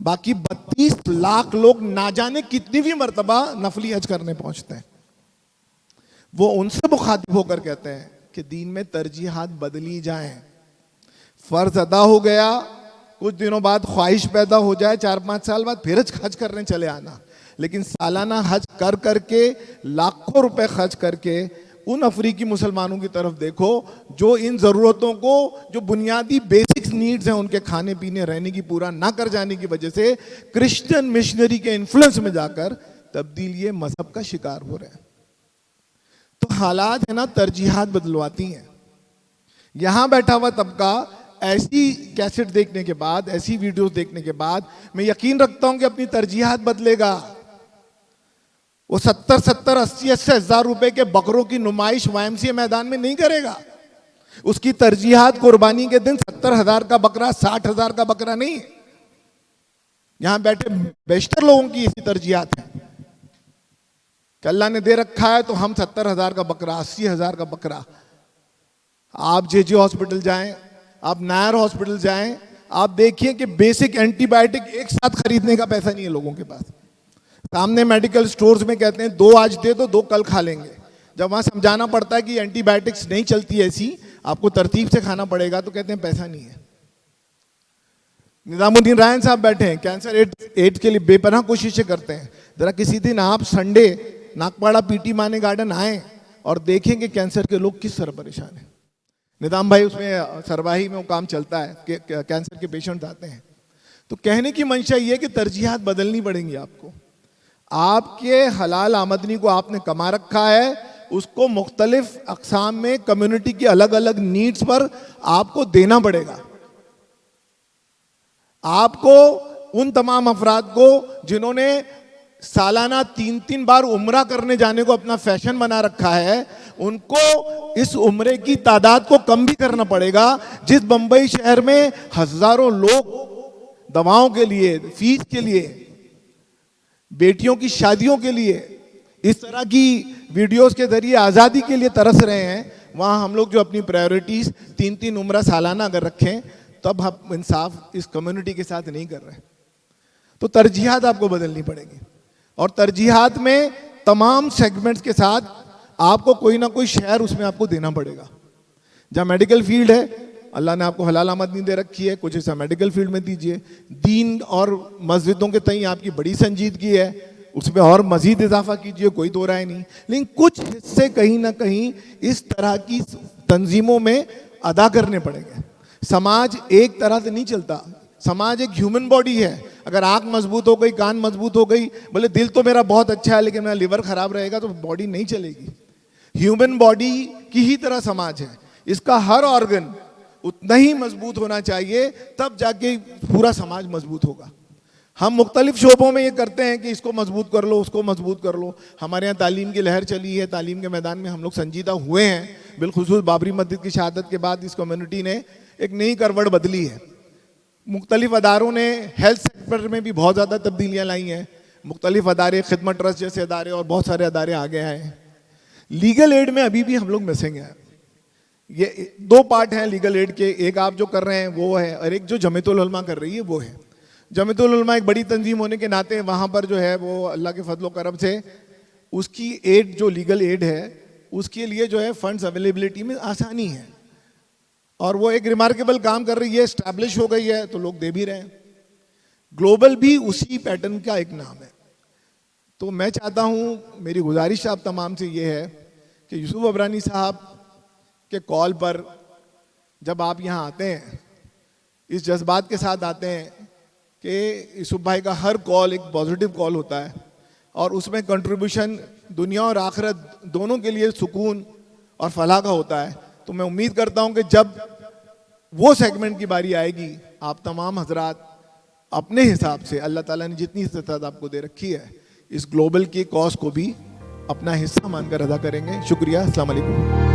باقی 32 لاکھ لوگ نہ جانے کتنی بھی مرتبہ نفلی حج کرنے پہنچتے ہیں. وہ ان سے مخاطب ہو کر کہتے ہیں کہ دین میں ترجیحات بدلی جائیں. فرض ادا ہو گیا, کچھ دنوں بعد خواہش پیدا ہو جائے, 4-5 سال بعد پھر حج کرنے چلے آنا, لیکن سالانہ حج کر کے لاکھوں روپے خرچ کر کے ان افریقی مسلمانوں کی طرف دیکھو جو ان ضرورتوں کو, جو بنیادی بیسکس نیڈز ہیں ان کے کھانے پینے رہنے کی پورا نہ کر جانے کی وجہ سے کرسچن مشنری کے انفلوئنس میں جا کر تبدیل یہ مذہب کا شکار ہو رہے ہیں. تو حالات ہے نا, ترجیحات بدلواتی ہیں. یہاں بیٹھا ہوا طبقہ ایسی کیسٹ دیکھنے کے بعد, ایسی ویڈیوز دیکھنے کے بعد میں یقین رکھتا ہوں کہ اپنی ترجیحات بدلے گا. وہ 70-80 ہزار روپے کے بکروں کی نمائش YMCA میدان میں نہیں کرے گا. اس کی ترجیحات قربانی کے دن 70,000 کا بکرا, 60,000 کا بکرا نہیں. یہاں بیٹھے بیشتر لوگوں کی اسی ترجیحات ہیں کہ اللہ نے دے رکھا ہے تو ہم 70,000 کا بکرا, 80,000 کا بکرا. آپ JJ ہاسپٹل جائیں, آپ نائر ہاسپٹل جائیں, آپ دیکھیں کہ بیسک اینٹی بائیوٹک ایک ساتھ خریدنے کا پیسہ نہیں ہے لوگوں کے پاس. سامنے میڈیکل سٹورز میں کہتے ہیں 2 آج دے دو, 2 کل کھا لیں گے. جب وہاں سمجھانا پڑتا ہے کہ اینٹی بائیوٹکس نہیں چلتی ایسی, آپ کو ترتیب سے کھانا پڑے گا, تو کہتے ہیں پیسہ نہیں ہے. نظام الدین رائن صاحب بیٹھے ہیں, کینسر ایڈ کے لیے بے پناہ کوششیں کرتے ہیں. ذرا کسی دن آپ سنڈے ناگپاڑا PT مانے گارڈن آئیں اور دیکھیں کہ کینسر کے لوگ کس طرح پریشان ہیں. نظام بھائی اس میں سرواہی میں وہ کام چلتا ہے کہ کینسر کے پیشنٹ آتے ہیں. تو کہنے کی منشا یہ کہ ترجیحات بدلنی پڑیں گی آپ کو. آپ کے حلال آمدنی کو آپ نے کما رکھا ہے, اس کو مختلف اقسام میں کمیونٹی کی الگ الگ نیڈز پر آپ کو دینا پڑے گا. آپ کو ان تمام افراد کو جنہوں نے سالانہ 3 بار عمرہ کرنے جانے کو اپنا فیشن بنا رکھا ہے, ان کو اس عمرے کی تعداد کو کم بھی کرنا پڑے گا. جس بمبئی شہر میں ہزاروں لوگ دواؤں کے لیے, فیس کے لیے, بیٹیوں کی شادیوں کے لیے اس طرح کی ویڈیوز کے ذریعے آزادی کے لیے ترس رہے ہیں, وہاں ہم لوگ جو اپنی پرائیورٹیز 3 عمرہ سالانہ اگر رکھیں تب ہم انصاف اس کمیونٹی کے ساتھ نہیں کر رہے. تو ترجیحات آپ کو بدلنی پڑے گی, اور ترجیحات میں تمام سیگمنٹس کے ساتھ آپ کو کوئی نہ کوئی شیئر اس میں آپ کو دینا پڑے گا. جہاں میڈیکل فیلڈ ہے, اللہ نے آپ کو حلال آمدنی دے رکھی ہے, کچھ حصہ میڈیکل فیلڈ میں دیجئے. دین اور مسجدوں کے تئیں آپ کی بڑی سنجیدگی ہے, اس میں اور مزید اضافہ کیجئے, کوئی دو رائے نہیں. لیکن کچھ حصے کہیں نہ کہیں اس طرح کی تنظیموں میں ادا کرنے پڑیں گے. سماج ایک طرح سے نہیں چلتا, سماج ایک ہیومن باڈی ہے. اگر آنکھ مضبوط ہو گئی, کان مضبوط ہو گئی, بولے دل تو میرا بہت اچھا ہے لیکن میرا لیور خراب رہے گا, تو باڈی نہیں چلے گی. ہیومن باڈی کی ہی طرح سماج ہے, اس کا ہر آرگن اتنا ہی مضبوط ہونا چاہیے, تب جا کے پورا سماج مضبوط ہوگا. ہم مختلف شعبوں میں یہ کرتے ہیں کہ اس کو مضبوط کر لو, اس کو مضبوط کر لو. ہمارے یہاں تعلیم کی لہر چلی ہے, تعلیم کے میدان میں ہم لوگ سنجیدہ ہوئے ہیں. بالخصوص بابری مسجد کی شہادت کے بعد اس کمیونٹی نے ایک نئی کروٹ بدلی ہے. مختلف اداروں نے ہیلتھ سیکٹر میں بھی بہت زیادہ تبدیلیاں لائی ہیں. مختلف ادارے, خدمت ٹرسٹ جیسے ادارے اور بہت سارے ادارے آگے آئے ہیں. لیگل ایڈ میں ابھی بھی ہم لوگ مسنگ ہیں. یہ 2 پارٹ ہیں لیگل ایڈ کے, ایک آپ جو کر رہے ہیں وہ ہے, اور ایک جو جمعیت العلماء کر رہی ہے وہ ہے. جمعیت العلماء ایک بڑی تنظیم ہونے کے ناطے وہاں پر جو ہے وہ اللہ کے فضل و کرم سے اس کی ایڈ, جو لیگل ایڈ ہے, اس کے لیے جو ہے فنڈز اویلیبلٹی میں آسانی ہے, اور وہ ایک ریمارکیبل کام کر رہی ہے, اسٹیبلش ہو گئی ہے تو لوگ دے بھی رہے ہیں. گلوبل بھی اسی پیٹرن کا ایک نام ہے. تو میں چاہتا ہوں, میری گزارش آپ تمام سے یہ ہے کہ یوسف عبرانی صاحب کے کال پر جب آپ یہاں آتے ہیں, اس جذبات کے ساتھ آتے ہیں کہ یوسف بھائی کا ہر کال ایک پازیٹیو کال ہوتا ہے, اور اس میں کنٹریبیوشن دنیا اور آخرت دونوں کے لیے سکون اور فلاح کا ہوتا ہے. تو میں امید کرتا ہوں کہ جب وہ سیگمنٹ کی باری آئے گی, آپ تمام حضرات اپنے حساب سے اللہ تعالیٰ نے جتنی استطاعت آپ کو دے رکھی ہے, اس گلوبل کی کاز کو بھی اپنا حصہ مان کر ادا کریں گے. شکریہ. السلام علیکم.